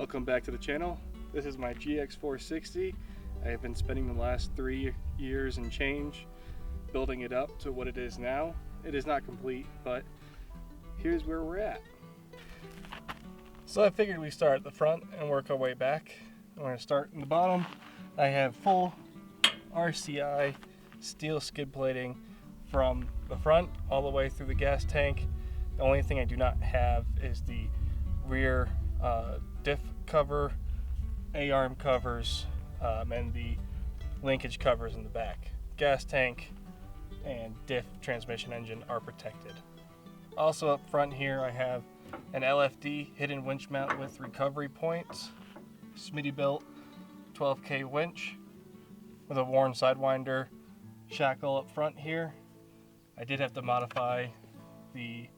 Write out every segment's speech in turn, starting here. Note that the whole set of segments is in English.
Welcome back to the channel. This is my GX460. I have been spending the last 3 years and change building it up to what it is now. It is not complete, but here's where we're at. So I figured we start at the front and work our way back. I'm going to start in the bottom. I have full RCI steel skid plating from the front all the way through the gas tank. The only thing I do not have is the rear diff cover, A-arm covers, and the linkage covers in the back. Gas tank and diff transmission engine are protected. Also up front here I have an LFD hidden winch mount with recovery points, Smitty built 12K winch with a worn sidewinder shackle up front here. I did have to modify the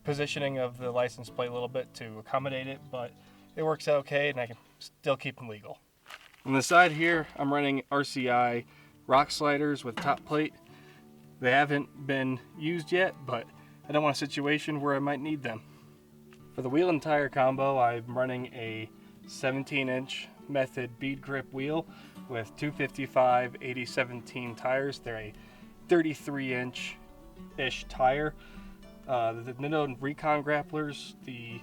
positioning of the license plate a little bit to accommodate it, but it works out okay and I can still keep them legal. On the side here, I'm running RCI rock sliders with top plate. They haven't been used yet, but I don't want a situation where I might need them. For the wheel and tire combo, I'm running a 17-inch Method bead grip wheel with 255 80/17 tires. They're a 33-inch-ish tire. The known Recon grapplers, the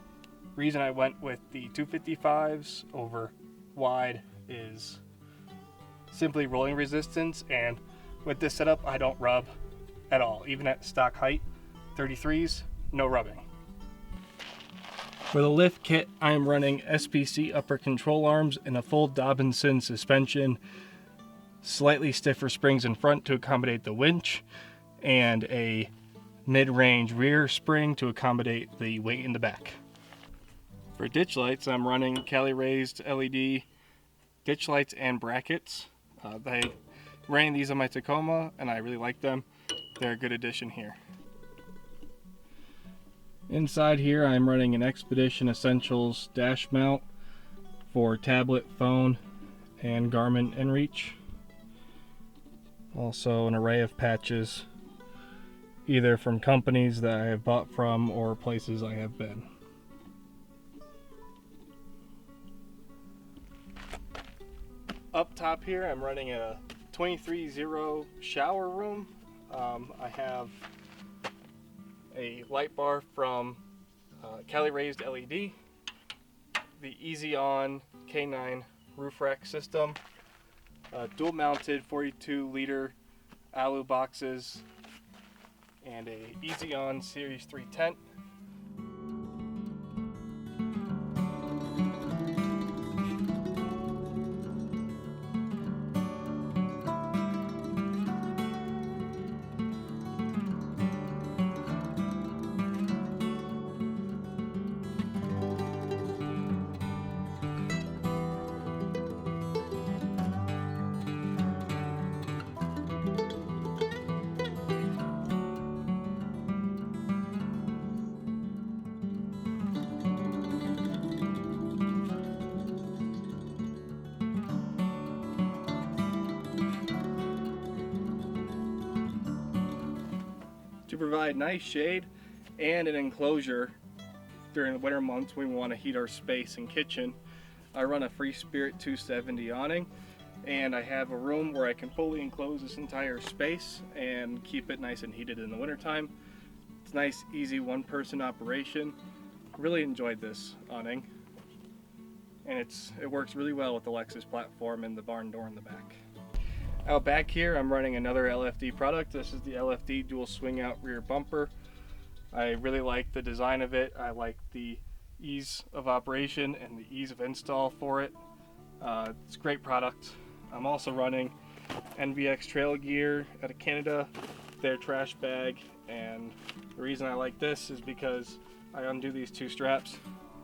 reason I went with the 255s over wide is simply rolling resistance, and with this setup I don't rub at all. Even at stock height 33s, no rubbing. For the lift kit, I am running SPC upper control arms and a full Dobinson suspension, slightly stiffer springs in front to accommodate the winch, and a mid-range rear spring to accommodate the weight in the back. For ditch lights, I'm running Cali raised LED ditch lights and brackets. I ran these on my Tacoma and I really like them. They're a good addition here. Inside here I'm running an Expedition Essentials dash mount for tablet, phone, and Garmin inReach. Also an array of patches, either from companies that I have bought from or places I have been. Up top here I'm running a 23-0 shower room. I have a light bar from Cali raised LED, the eezi-awn K9 roof rack system, dual mounted 42-liter alu boxes, and a eezi-awn Series 3 tent. To provide nice shade and an enclosure during the winter months when we want to heat our space and kitchen, I run a Free Spirit 270 awning, and I have a room where I can fully enclose this entire space and keep it nice and heated in the wintertime. It's a nice, easy one-person operation. Really enjoyed this awning, and it works really well with the Lexus platform and the barn door in the back. Out back here I'm running another LFD product. This is the LFD dual swing out rear bumper. I really like the design of it. I like the ease of operation and the ease of install for it. It's a great product. I'm also running NVX trail gear out of Canada, their trash bag, and the reason I like this is because I undo these two straps,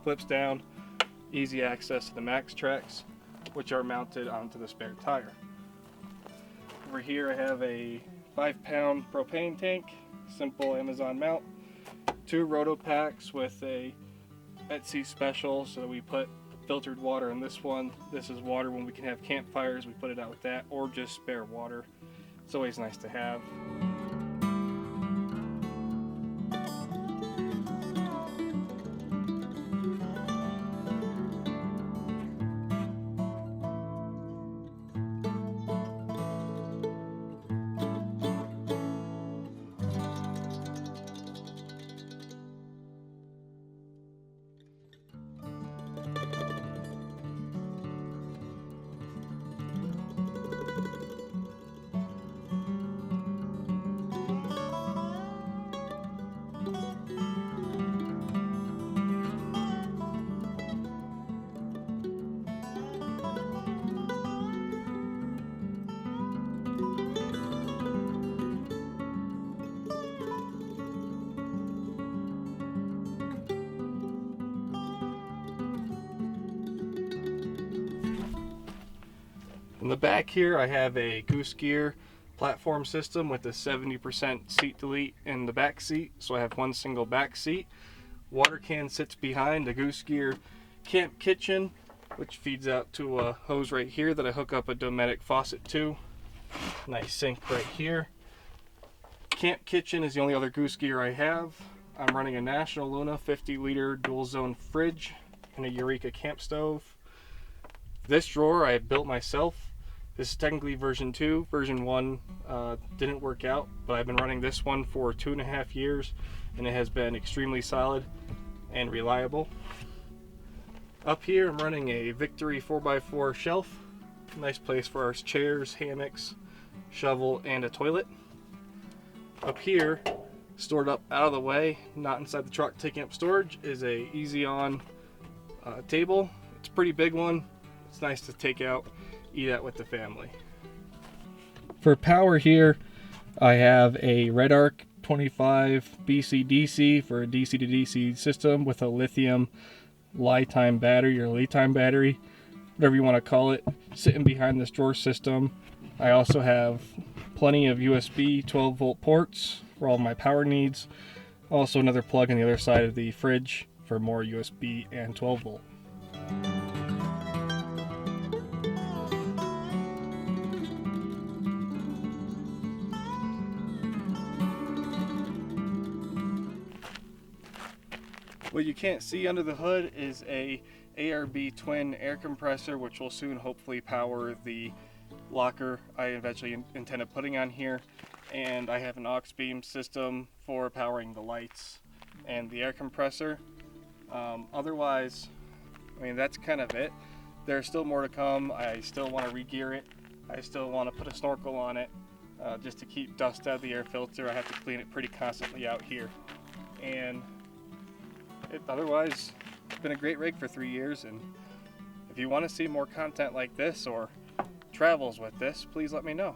flips down, easy access to the max tracks, which are mounted onto the spare tire. Over here I have a 5-pound propane tank, simple Amazon mount, 2 roto packs with a Etsy special, so we put filtered water in this one. This is water when we can have campfires, we put it out with that, or just spare water. It's always nice to have. In the back here I have a Goose Gear platform system with a 70% seat delete in the back seat, so I have one single back seat. Water can sits behind the Goose Gear camp kitchen, which feeds out to a hose right here that I hook up a Dometic faucet to. Nice sink right here. Camp kitchen is the only other Goose Gear I have. I'm running a National Luna 50-liter dual zone fridge and a Eureka camp stove. This drawer I built myself. This is technically version 2. Version 1 didn't work out, but I've been running this one for 2.5 years and it has been extremely solid and reliable. Up here I'm running a Victory 4x4 shelf. Nice place for our chairs, hammocks, shovel, and a toilet. Up here, stored up out of the way, not inside the truck, taking up storage, is a eezi-awn table. It's a pretty big one. It's nice to take out, eat at with the family. For power here, I have a Red Arc 25 BC-DC for a DC to DC system with a lithium LiTime battery, or LiTime battery, whatever you want to call it, sitting behind this drawer system. I also have plenty of USB 12-volt ports for all my power needs. Also another plug on the other side of the fridge for more USB and 12-volt. What you can't see under the hood is a ARB twin air compressor, which will soon hopefully power the locker I eventually intended putting on here. And I have an aux beam system for powering the lights and the air compressor. Otherwise, I mean, that's kind of it. There's still more to come. I still want to re-gear it. I still want to put a snorkel on it just to keep dust out of the air filter. I have to clean it pretty constantly out here. And otherwise, it's been a great rig for 3 years, and if you want to see more content like this or travels with this, please let me know.